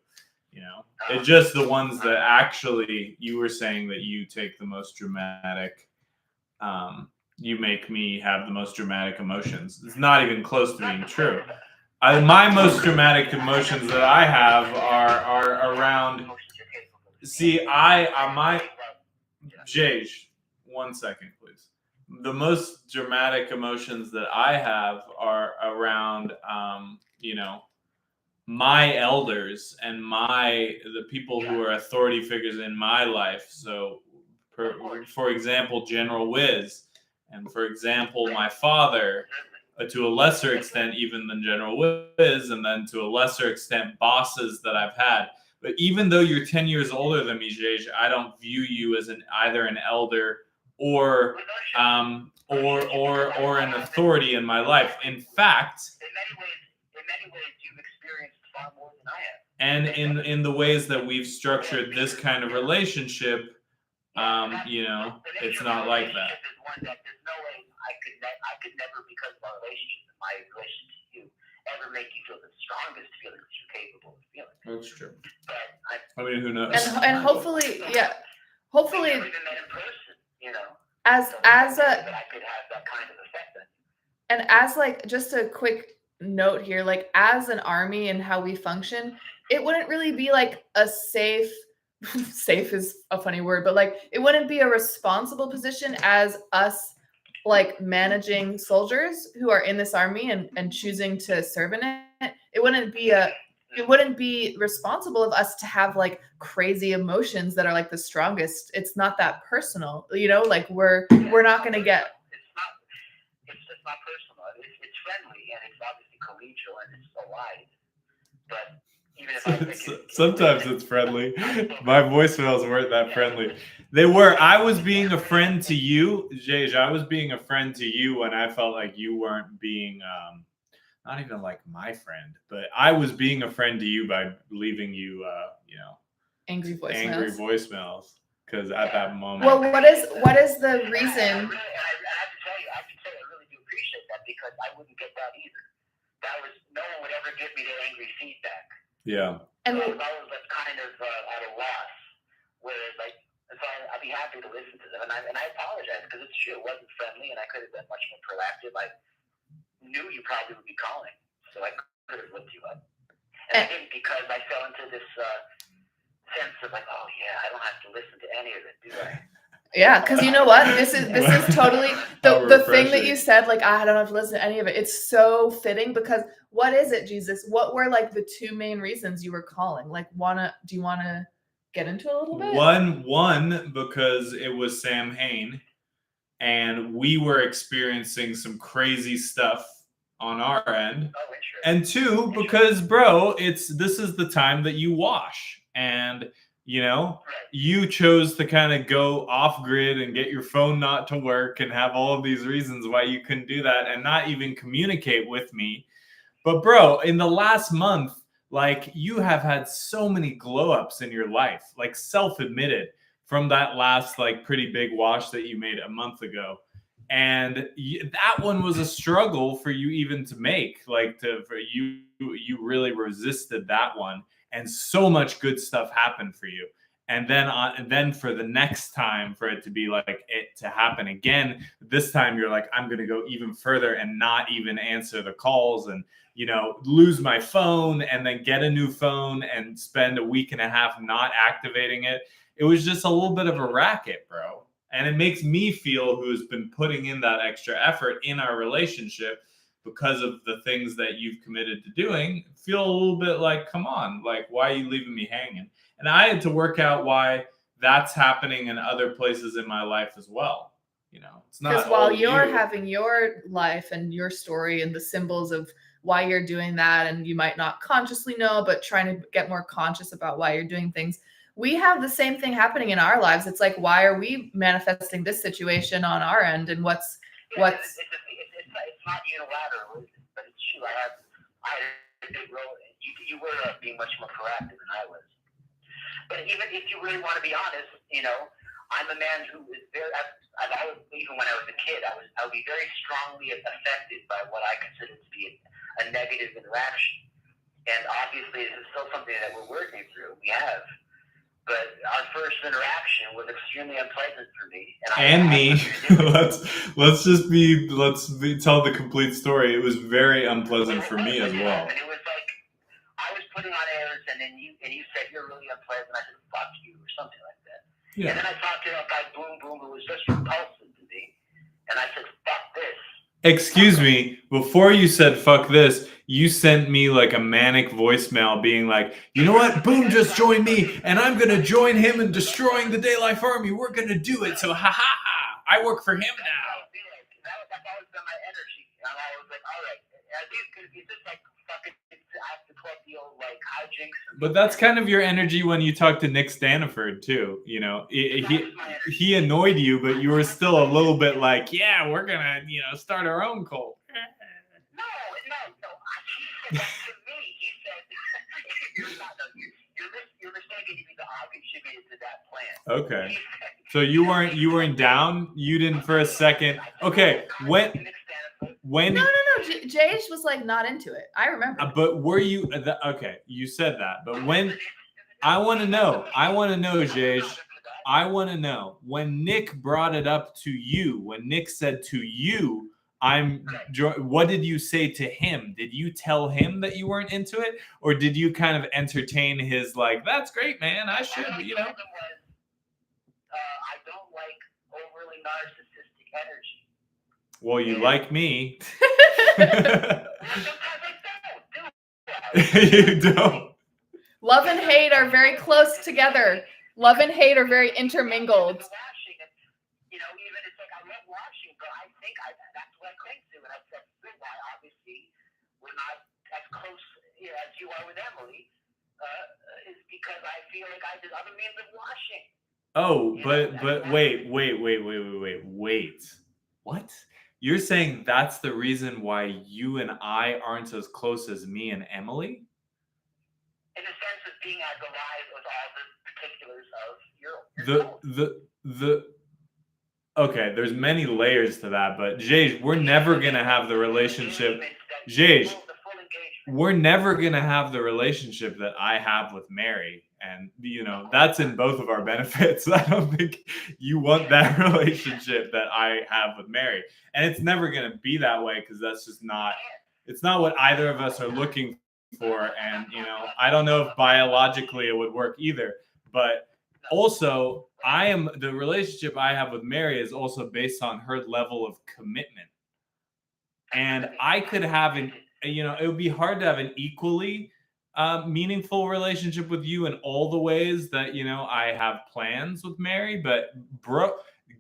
It's just the ones that actually, you were saying that you take the most dramatic. You make me have the most dramatic emotions. It's not even close to being true. My most dramatic emotions that I have are around. See, Jay, 1 second, please. The most dramatic emotions that I have are around, my elders and the people who are authority figures in my life. So, for example, General Wiz, and for example, my father, to a lesser extent, even than General Wiz, and then to a lesser extent, bosses that I've had. But even though you're 10 years older than me, Jay, I don't view you as either an elder or an authority in my life. In fact, in many ways, you've experienced far more than I have. And in the ways that we've structured this kind of relationship, it's not like that. Is one that there's no way I could never, because of our relationship and my relation to you, ever make you feel the strongest feelings you're capable of feeling. That's true. But I mean, who knows? And hopefully, hopefully, we've never met in person, as that I could have that kind of effect on you. and as like just a quick note here, like as an army and how we function, it wouldn't really be like a safe is a funny word, but like it wouldn't be a responsible position as us like managing soldiers who are in this army and choosing to serve in it. It wouldn't be responsible of us to have like crazy emotions that are like the strongest. It's not that personal, like we're not going to get. It's just not personal. It's friendly and it's obviously collegial and it's alive. But even if sometimes it's friendly. My voicemails weren't that friendly. They were. I was being a friend to you, Jay. I was being a friend to you when I felt like you weren't being, not even like my friend, but I was being a friend to you by leaving you, Angry voicemails. Because at that moment. Well, what is the reason? I have to tell you, I really do appreciate that because I wouldn't get that either. No one would ever give me that angry feedback. Yeah. And so I was kind of at a loss. Whereas, so I'd be happy to listen to them, and I apologize because it's true, it wasn't friendly, and I could have been much more proactive. I knew you probably would be calling, so I could have looked you up. And I didn't because I fell into this sense of like, oh yeah, I don't have to listen to any of it, do I? Yeah, because you know what? This is totally the thing that you said, like, I don't have to listen to any of it. It's so fitting because what is it, Jesus? What were like the two main reasons you were calling? Like, do you wanna get into a little bit? One, because it was Sam Hain and we were experiencing some crazy stuff on our end. Oh, and two, because bro, this is the time that you wash. And you chose to kind of go off grid and get your phone not to work and have all of these reasons why you couldn't do that and not even communicate with me. But bro, in the last month, like you have had so many glow ups in your life, like self-admitted from that last like pretty big wash that you made a month ago. And that one was a struggle for you even to make, you really resisted that one. And so much good stuff happened for you. And then for the next time for it to be like it to happen again, this time you're like, I'm going to go even further and not even answer the calls and, lose my phone and then get a new phone and spend a week and a half not activating it. It was just a little bit of a racket, bro. And it makes me feel, who's been putting in that extra effort in our relationship because of the things that you've committed to doing, feel a little bit like, come on, like, why are you leaving me hanging? And I had to work out why that's happening in other places in my life as well. You know, it's not because while all you're you. having your life and your story and the symbols of why you're doing that, and you might not consciously know, but trying to get more conscious about why you're doing things, we have the same thing happening in our lives. It's like, why are we manifesting this situation on our end, and what's it's not unilateral, but it's true. I had a big role. You were being much more proactive than I was. But even if you really want to be honest, you know, I'm a man who is very. Even when I was a kid, I would be very strongly affected by what I consider to be a negative interaction. And obviously, this is still something that we're working through. We have. But our first interaction was extremely unpleasant for me. And me. let's tell the complete story. It was very unpleasant for me as well. And it was like I was putting on airs, and then you said you're really unpleasant. I said fuck you or something like that. Yeah. And then I talked to that guy Boom Boom, who was just repulsive to me, and I said fuck this. Excuse me, before you said fuck this, you sent me like a manic voicemail being like, you know what, Boom just joined me, and I'm going to join him in destroying the DayLife army. We're going to do it, so ha ha ha, I work for him now. That's always been my energy. And I was like, all right, is this like fucking, I have to collect the old like hijinks? But that's kind of your energy when you talk to Nick Staniford too. You know, he annoyed you, but you were still a little bit like, yeah, we're gonna, you know, start our own cult. No. He said that to me. He said, you're mistaken to be the contributor to that plan. Okay. So you weren't down. You didn't for a second. Okay. When no. Jay was like not into it. I remember. But were you okay? You said that, but when I want to know, Jay. I want to know when Nick brought it up to you. When Nick said to you, what did you say to him? Did you tell him that you weren't into it, or did you kind of entertain his like, that's great, man, I should, you know? I don't like overly narcissistic energy. Well, you like me. You don't. Love and hate are very close together. Love and hate are very intermingled. You know, even it's like I love watching, but I think that's what I cling to, and I said, why obviously we're not as close as you are with Emily, is because I feel like I did other means of watching. Oh, but wait. What? You're saying that's the reason why you and I aren't as close as me and Emily? In the sense of being at the live with all the particulars of your Okay, there's many layers to that, but Jay, we're never gonna have the relationship. Jay, we're never gonna have the relationship that I have with Mary, and you know that's in both of our benefits. I don't think you want that relationship that I have with Mary, and it's never gonna be that way because that's just not. It's not what either of us are looking for, and you know I don't know if biologically it would work either, but. Also, the relationship I have with Mary is also based on her level of commitment. And I could have it would be hard to have an equally meaningful relationship with you in all the ways that, you know, I have plans with Mary. But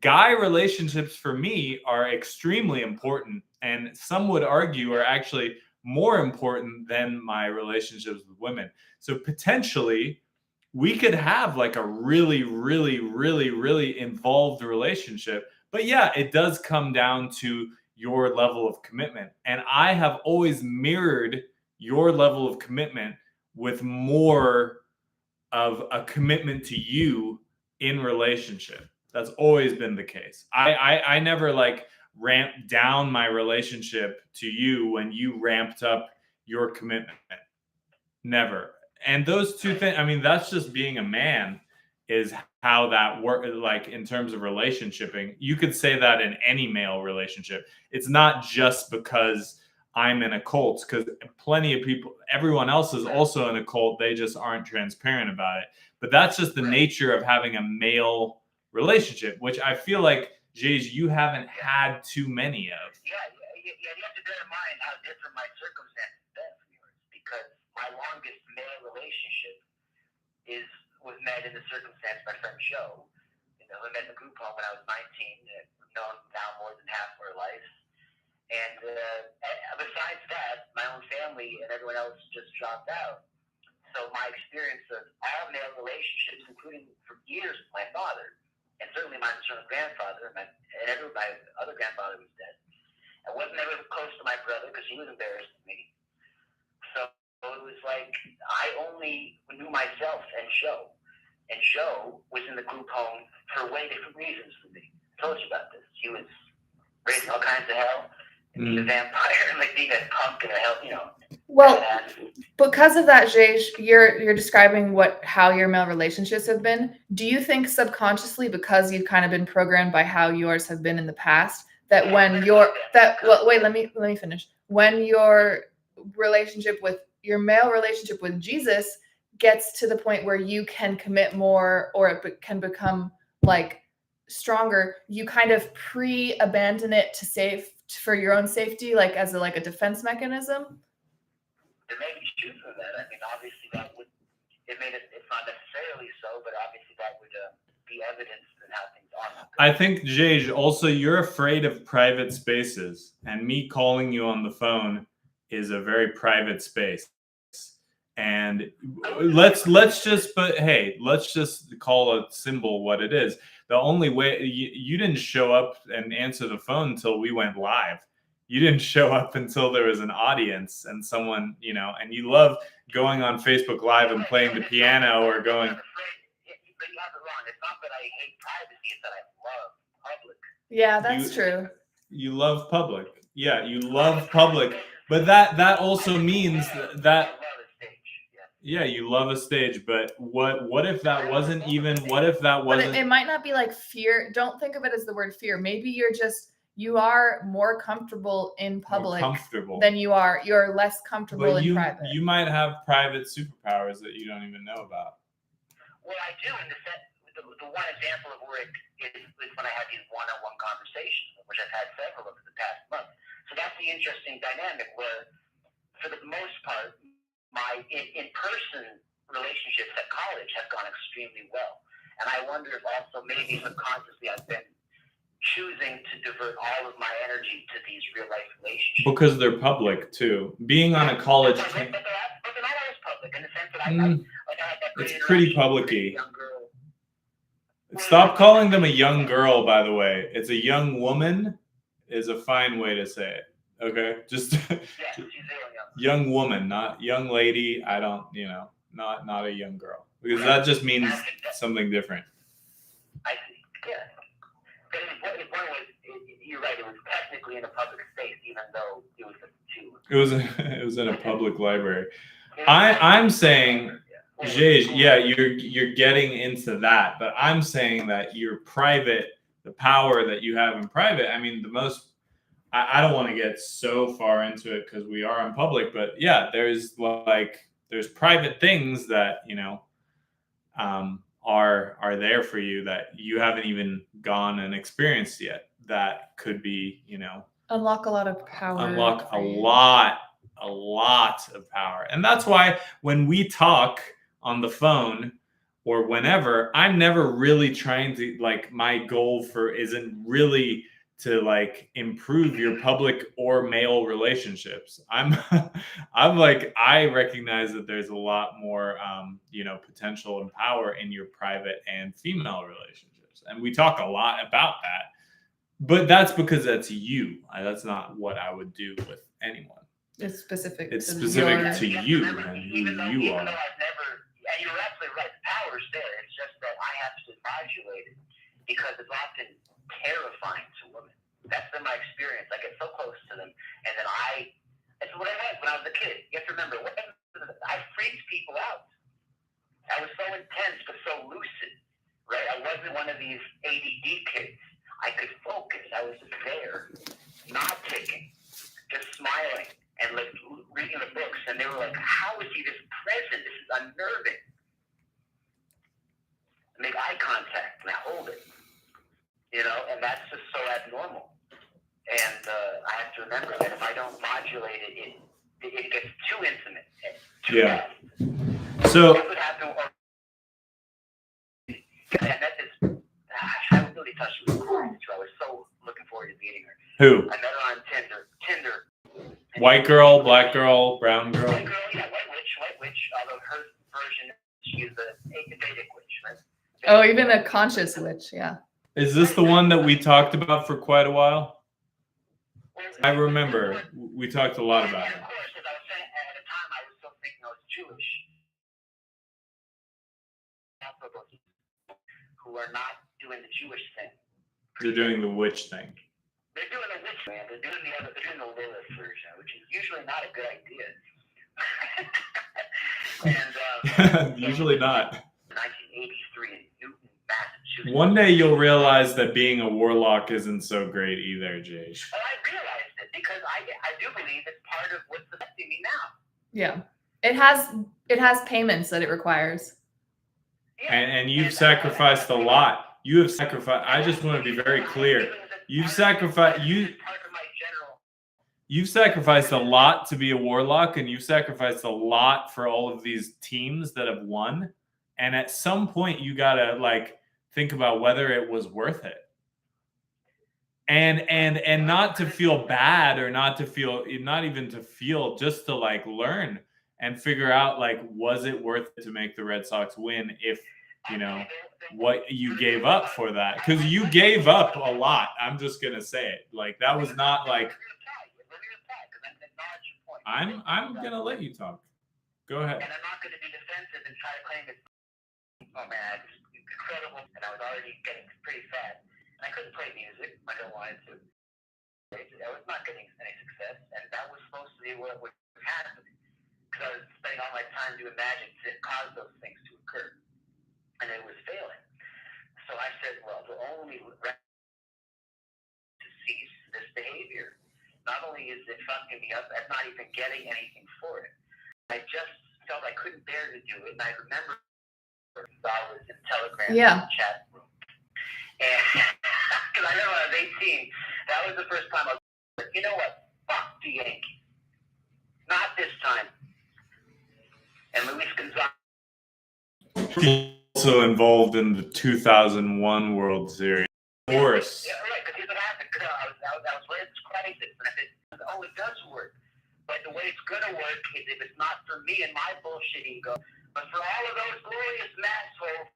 guy relationships for me are extremely important. And some would argue are actually more important than my relationships with women. So potentially, we could have like a really, really, really, really involved relationship. But yeah, it does come down to your level of commitment. And I have always mirrored your level of commitment with more of a commitment to you in relationship. That's always been the case. I never like ramped down my relationship to you when you ramped up your commitment. Never. And those two things, I mean, that's just being a man is how that works. Like in terms of relationshiping, you could say that in any male relationship. It's not just because I'm in a cult, because plenty of people, everyone else is also in a cult. They just aren't transparent about it. But that's just the nature of having a male relationship, which I feel like, Jays, you haven't had too many of. Yeah, you have to bear in mind how different my circumstances have been from yours, because my longest male relationship was met in the circumstance my friend Joe, who met in the group home when I was 19, known now more than half of our life. And besides that, my own family and everyone else just dropped out. So my experience of all male relationships, including for years with my father, and certainly my maternal grandfather, my other grandfather was dead. I wasn't ever close to my brother because he was embarrassed of me. So it was like I only knew myself and Joe. And Joe was in the group home for way different reasons from me. I told you about this. He was raising all kinds of hell. Being a vampire and being a punk and a hell, Well, badass. because of that, Jay, you're describing how your male relationships have been. Do you think subconsciously, because you've kind of been programmed by how yours have been in the past, that when wait, let me finish. When your male relationship with Jesus gets to the point where you can commit more, or it can become like stronger, you kind of abandon it for your own safety, like as a defense mechanism? There may be truth in that. I mean, obviously that would, it's not necessarily so, but obviously that would be evidence in how things are. I think, Jay, also you're afraid of private spaces, and me calling you on the phone is a very private space. And let's just call a symbol what it is. The only way you didn't show up and answer the phone until we went live. You didn't show up until there was an audience and someone, and you love going on Facebook Live and playing the piano or going. But you have it wrong. It's not that I hate privacy, it's that I love public. Yeah, that's true. You love public. Yeah, you love public. But that also means that yeah, you love a stage, but what if that wasn't even, But it might not be like fear. Don't think of it as the word fear. Maybe you are more comfortable in public than you're less comfortable in private. You might have private superpowers that you don't even know about. Well, I do, in the sense, the one example of where it is when I have these one-on-one conversations, which I've had several over the past month. So that's the interesting dynamic where, for the most part, my in-person relationships at college have gone extremely well. And I wonder if also maybe subconsciously I've been choosing to divert all of my energy to these real-life relationships. Because they're public, too. Being on a college campus. But they're not always public, in the sense that I had that it's pretty public-y. young girl. Stop calling them a young girl, by the way. It's a young woman is a fine way to say it. Okay? Just young woman, not young lady. I don't, not a young girl. Because that just means something different. I see. Yeah. But the point was, you're right, it was technically in a public space, even though it was it was in a public library. I'm saying, Jay, yeah, you're getting into that, but I'm saying that your private, the power that you have in private, I mean, I don't want to get so far into it because we are in public, but yeah, there's private things that, are there for you that you haven't even gone and experienced yet. That could be, unlock a lot of power. Unlock a lot of power. And that's why when we talk on the phone or whenever, I'm never really trying to, my goal isn't really to improve your public or male relationships. I recognize that there's a lot more, potential and power in your private and female relationships. And we talk a lot about that, but that's because that's you. That's not what I would do with anyone. It's specific. It's specific to you and who you are. Even though I've never, and you're absolutely right, the power's there. It's just that I have to modulate it because it's often terrifying to women. That's been my experience. I get so close to them, and then it's what I had when I was a kid. You have to remember, I freaked people out. I was so intense but so lucid, right? I wasn't one of these ADD kids. I could focus. I was just there, not ticking, just smiling and reading the books. And they were like, "How is he this present? This is unnerving." I make eye contact and I hold it, and that's just so abnormal. And I have to remember that if I don't modulate it, it gets too intimate. Too fast. So. That's what happened. I met this thought she was cool too. I was so looking forward to meeting her. Who? I met her on Tinder. White girl, black girl, brown girl. White girl, yeah, white witch. Although her version, she is a Vedic witch, right? Oh, even a conscious witch, yeah. Is this the one that we talked about for quite a while? I remember we talked a lot about it. Of course, as I was saying, at the time I was still thinking I was Jewish. Also, those who are not doing the Jewish thing. They're doing the witch thing. They're doing the witch man. They're doing the Lilith version, which is usually not a good idea. And usually not. 1983 in Newton, Massachusetts. One day you'll realize that being a warlock isn't so great either, Jay. Well, I realized it because I do believe it's part of what's affecting me now. Yeah. It has payments that it requires. Yeah. And you've sacrificed a lot. You have sacrificed. I just want to be very clear. You've sacrificed a lot to be a warlock, and you've sacrificed a lot for all of these teams that have won. And at some point, you gotta like think about whether it was worth it. And not to feel bad or not even to feel, just to like learn and figure out like, was it worth it to make the Red Sox win if, you know, what you gave up for that? Because you gave up a lot. I'm just gonna say it. Like that was not like. I'm gonna let you talk. Go ahead. And I'm not gonna be defensive and try to claim it. Oh man, it's incredible. And I was already getting pretty fat. And I couldn't play music. I don't want to. I was not getting any success, and that was supposed to be what was happening. Because I was spending all my time doing magic to cause those things to occur. And it was failing. So I said, well, the only remedy to cease this behavior. Not only is it fucking me up, I'm not even getting anything for it. I just felt I couldn't bear to do it. And I remember I was in Telegram chat room. And because I know when I was 18, that was the first time I was like, you know what? Fuck the Yankees. Not this time. And Luis Gonzalez. Also involved in the 2001 World Series. Of course. Yeah, right, because here's what happened. I was ready to crisis, and I said, oh, it does work. But the way it's going to work is if it's not for me and my bullshit ego, but for all of those glorious massholes.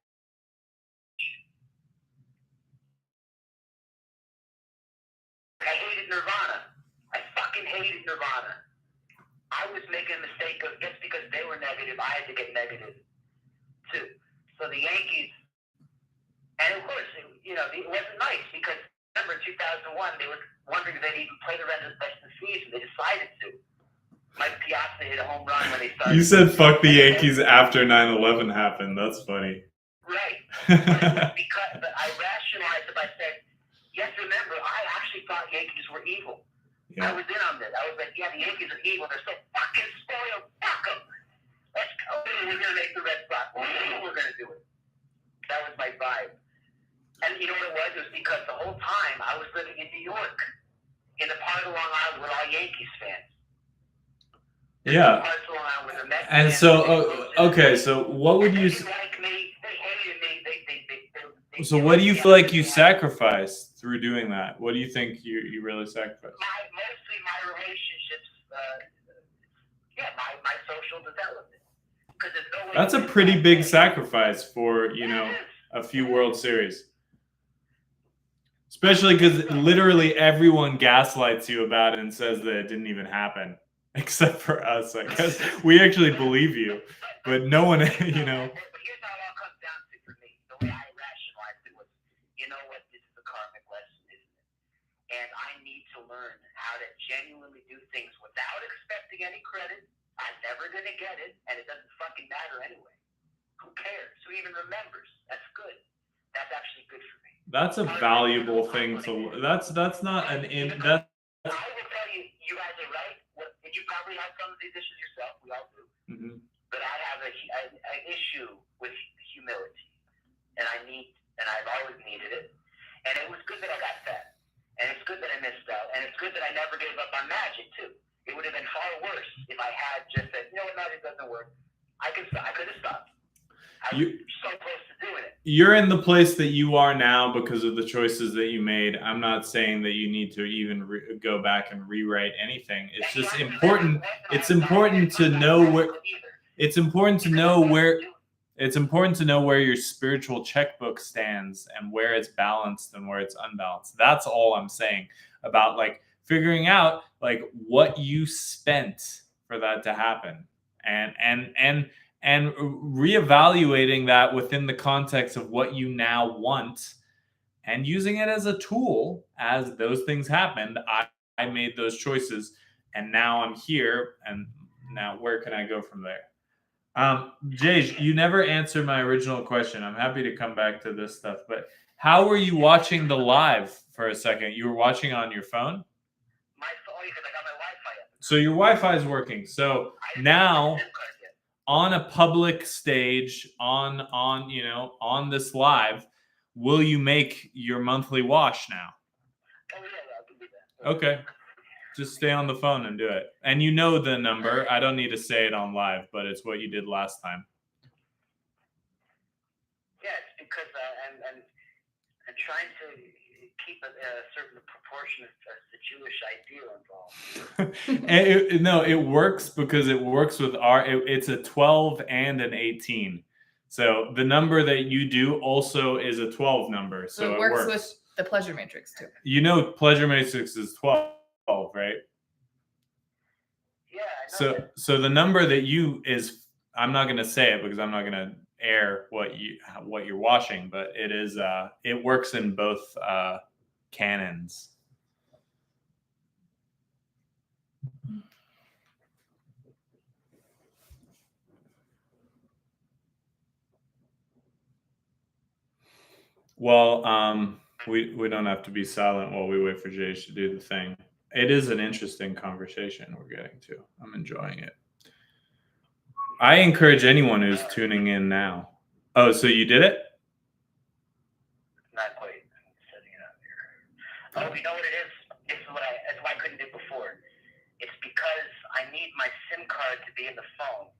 I hated Nirvana. I fucking hated Nirvana. I was making a mistake of just because they were negative, I had to get negative too. So the Yankees, and of course, you know, it wasn't nice because remember 2001, they were wondering if they'd even play the rest of the season. They decided to. Mike Piazza hit a home run when they started. You said fuck the Yankees after 9/11 happened. That's funny. Right. But I rationalized it by saying, yes, remember, I actually thought Yankees were evil. Yeah. I was in on this. I was like, yeah, the Yankees are evil. They're so fucking spoiled. Fuck them. Let's go. We're going to make the Red Sox. We're going to do it. That was my vibe. And you know what it was? It was because the whole time I was living in New York, in the part of Long Island with all Yankees fans. Yeah. And so, okay, so what would you... They like me. They hated me. So what do you feel like you sacrificed through doing that? What do you think you really sacrificed? Mostly my relationships, my social development. No, that's a pretty big sacrifice for, you know, a few World Series. Especially because literally everyone gaslights you about it and says that it didn't even happen. Except for us, I guess. We actually believe you. But no one, you know. But here's how it all comes down to for me. The way I rationalized it was, you know what, this is a karmic lesson, isn't it? And I need to learn how to genuinely do things without expecting any credit. I'm never going to get it, and it doesn't fucking matter anyway. Who cares? Who even remembers? That's good. That's actually good for me. That's a valuable thing to... That's not an... That. I will tell you, you guys are right. You probably have some of these issues yourself. We all do. Mm-hmm. But I have an issue with humility, and I've always needed it. And it was good that I got fat, and it's good that I missed out, and it's good that I never gave up on magic too. It would have been far worse if I had just said, you know what, magic doesn't work. I could have stopped. I was so close to doing it. you're in the place that you are now because of the choices that you made. I'm not saying that you need to even go back and rewrite anything. It's just important. It's important to know where. It's important to know where. It's important to know where your spiritual checkbook stands and where it's balanced and where it's unbalanced. That's all I'm saying about like figuring out like what you spent for that to happen and reevaluating that within the context of what you now want and using it as a tool as those things happened. I made those choices and now I'm here, and now where can I go from there? Jay, you never answered my original question. I'm happy to come back to this stuff, but how were you watching the live for a second? You were watching on your phone? My phone, because I got my Wi-Fi up. So your Wi-Fi is working. So now on a public stage, on this live, will you make your monthly wash now? Oh, yeah, I can do that. Okay. Just stay on the phone and do it. And you know the number. I don't need to say it on live, but it's what you did last time. Yeah, it's because I'm trying to keep a certain proportion of the Jewish ideal involved. No, it works because it works with it's a 12 and an 18. So the number that you do also is a 12 number. So it works with the pleasure matrix too. You know, pleasure matrix is 12, right? Yeah, I know. So the number that you is, I'm not going to say it because I'm not going to air what you're washing, but it is it works in both canons. Well, we don't have to be silent while we wait for Jay to do the thing. It is an interesting conversation we're getting to. I'm enjoying it. I encourage anyone who's tuning in now. Oh, so you did it? Not quite. I'm setting it up here. Oh, you know what it is? This is what I couldn't do before. It's because I need my SIM card to be in the phone.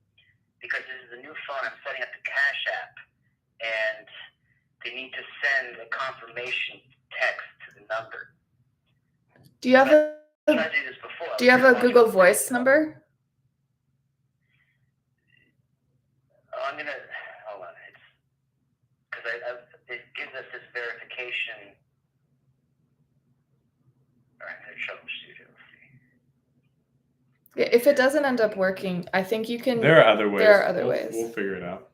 Because this is a new phone, I'm setting up the Cash App. And they need to send a confirmation text to the number. Do you have a Google Voice number? Oh, I'm gonna hold on. It's because it gives us this verification. All right, I'm gonna troubleshoot it. Yeah, if it doesn't end up working, I think you can. There are other ways. There are other ways. We'll figure it out.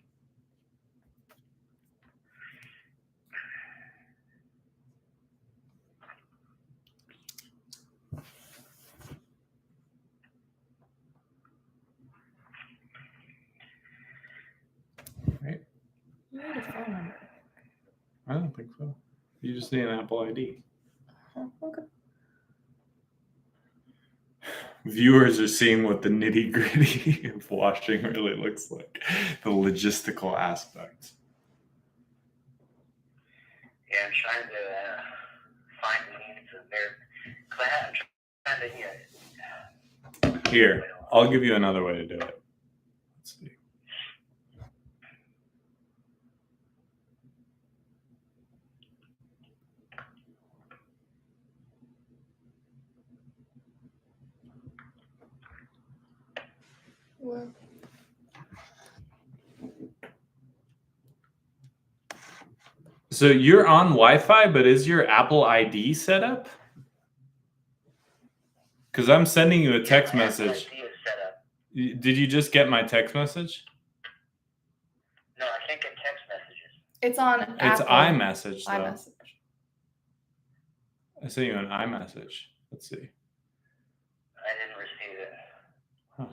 Right? You need a phone number. I don't think so. You just need an Apple ID. Okay. Viewers are seeing what the nitty-gritty of washing really looks like, the logistical aspect. Yeah, I'm trying to find the means of there. I'm trying to, Here, I'll give you another way to do it. Let's see. Well, So you're on Wi-Fi, but is your Apple ID set up? Because I'm sending you a text message. Did you just get my text message? No, I can't get text messages. it's on It's Apple. iMessage, though. iMessage. I sent you an iMessage. Let's see. I didn't receive it. Huh.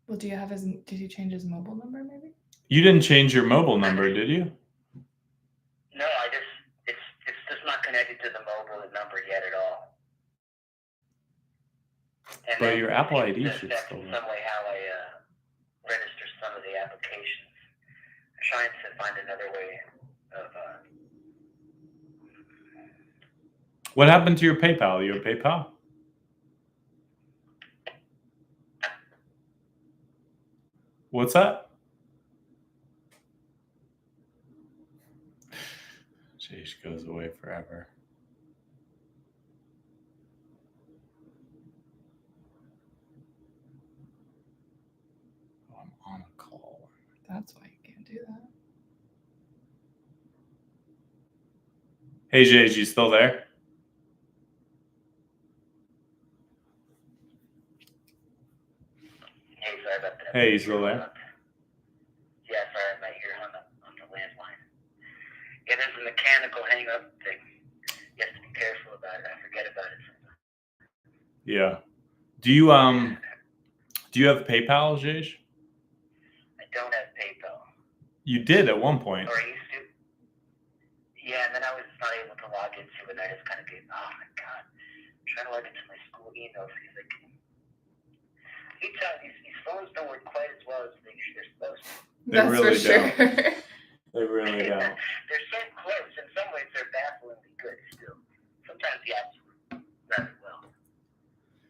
Well, did you change his mobile number maybe? You didn't change your mobile number, did you? No, it's just not connected to the mobile number yet at all. And But your Apple ID that's should still in work. some way how I register some of the applications. I'm trying to find another way of. What happened to your PayPal? You have PayPal? What's that? Sheesh goes away forever. Oh, I'm on a call. That's why you can't do that. Hey, Jace, you still there? Hey, sorry about that. Hey, you still there? Yeah, sorry, I'm right here on the landline. Yeah, there's a mechanical hang-up thing. You have to be careful about it. I forget about it sometimes. Yeah. Do you have PayPal, Jace? I don't have PayPal. You did at one point. Or I used to. Yeah, and then I was not able to log into it, and I just kind of gave, oh my god. I'm trying to log into my school email because I can. Each time, these phones don't work quite as well as they're supposed to. They That's really for sure. They really don't. They're so close. In some ways, they're bafflingly good still. Sometimes the apps work rather well.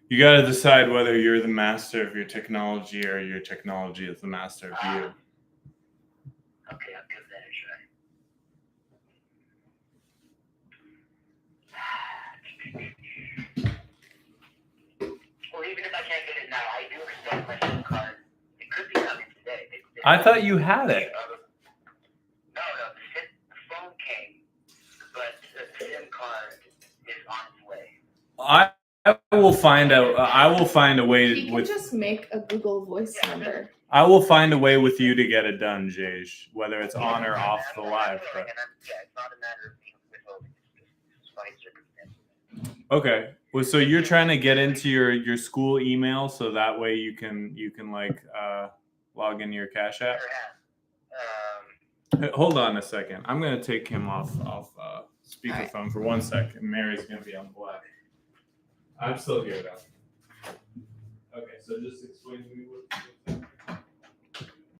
You got to decide whether you're the master of your technology or your technology is the master of you. Okay, I'll give that a try. Well, even if I can't get it now, I do expect my SIM card. It could be coming today. I thought you had it. No, the phone came, but the SIM card is on its way. I will find out. I will find a way You can just make a Google Voice number. I will find a way with you to get it done, Jay. Whether it's on or off the live. But... Yeah, it's not a matter of being withholding. It's just funny circumstances. Okay. Well, so you're trying to get into your school email so that way you can like log into your Cash App. Hey, hold on a second. I'm gonna take him off speakerphone for 1 second. Mary's gonna be on black. I'm still here though. Okay, so just explain to me what.